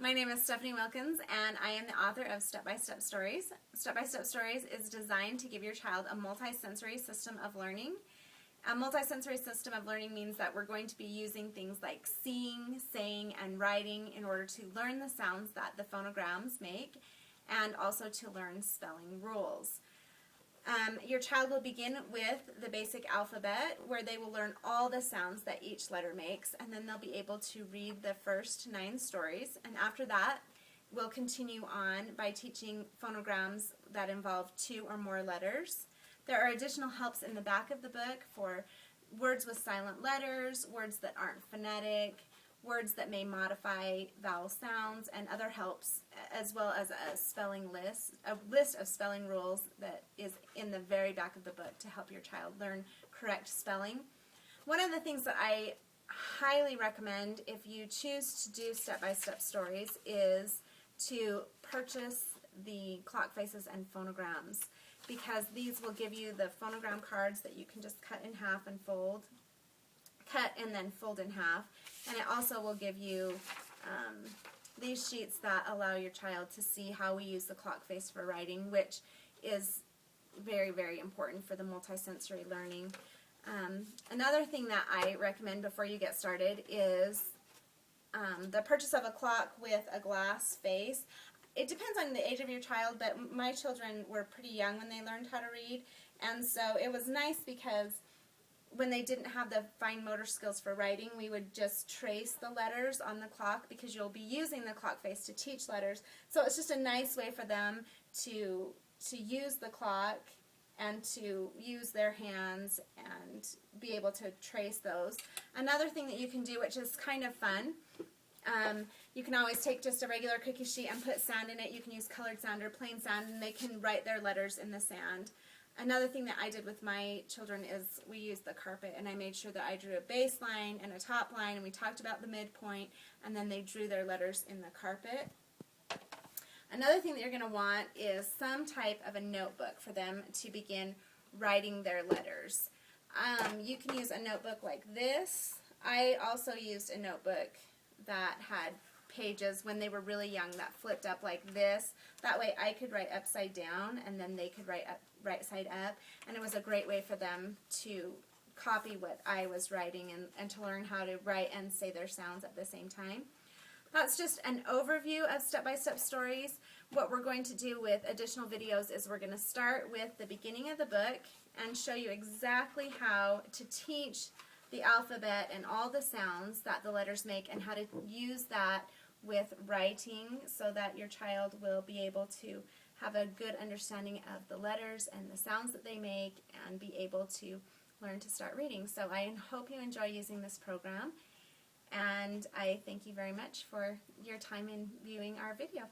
My name is Stephanie Wilkins, and I am the author of Step by Step Stories. Step by Step Stories is designed to give your child a multisensory system of learning. A multisensory system of learning means that we're going to be using things like seeing, saying, and writing in order to learn the sounds that the phonograms make, and also to learn spelling rules. Your child will begin with the basic alphabet, where they will learn all the sounds that each letter makes, and then they'll be able to read the first 9 stories. And after that, we'll continue on by teaching phonograms that involve 2 or more letters. There are additional helps in the back of the book for words with silent letters, words that aren't phonetic, words that may modify vowel sounds, and other helps, as well as a list of spelling rules that is in the very back of the book to help your child learn correct spelling. One of the things that I highly recommend if you choose to do step-by-step stories is to purchase the clock faces and phonograms, because these will give you the phonogram cards that you can just cut in half and fold. Cut and then fold in half, and it also will give you these sheets that allow your child to see how we use the clock face for writing, which is very, very important for the multisensory learning. Another thing that I recommend before you get started is the purchase of a clock with a glass face. It depends on the age of your child, but my children were pretty young when they learned how to read, and so it was nice because when they didn't have the fine motor skills for writing, we would just trace the letters on the clock, because you'll be using the clock face to teach letters. So it's just a nice way for them to use the clock and to use their hands and be able to trace those. Another thing that you can do, which is kind of fun, you can always take just a regular cookie sheet and put sand in it. You can use colored sand or plain sand, and they can write their letters in the sand. Another thing that I did with my children is we used the carpet, and I made sure that I drew a baseline and a top line, and we talked about the midpoint, and then they drew their letters in the carpet. Another thing that you're going to want is some type of a notebook for them to begin writing their letters. You can use a notebook like this. I also used a notebook that had pages when they were really young that flipped up like this. That way I could write upside down, and then they could write right side up, and it was a great way for them to copy what I was writing and to learn how to write and say their sounds at the same time. That's just an overview of step-by-step stories. What we're going to do with additional videos is we're going to start with the beginning of the book and show you exactly how to teach the alphabet and all the sounds that the letters make, and how to use that with writing so that your child will be able to have a good understanding of the letters and the sounds that they make and be able to learn to start reading. So I hope you enjoy using this program, and I thank you very much for your time in viewing our video.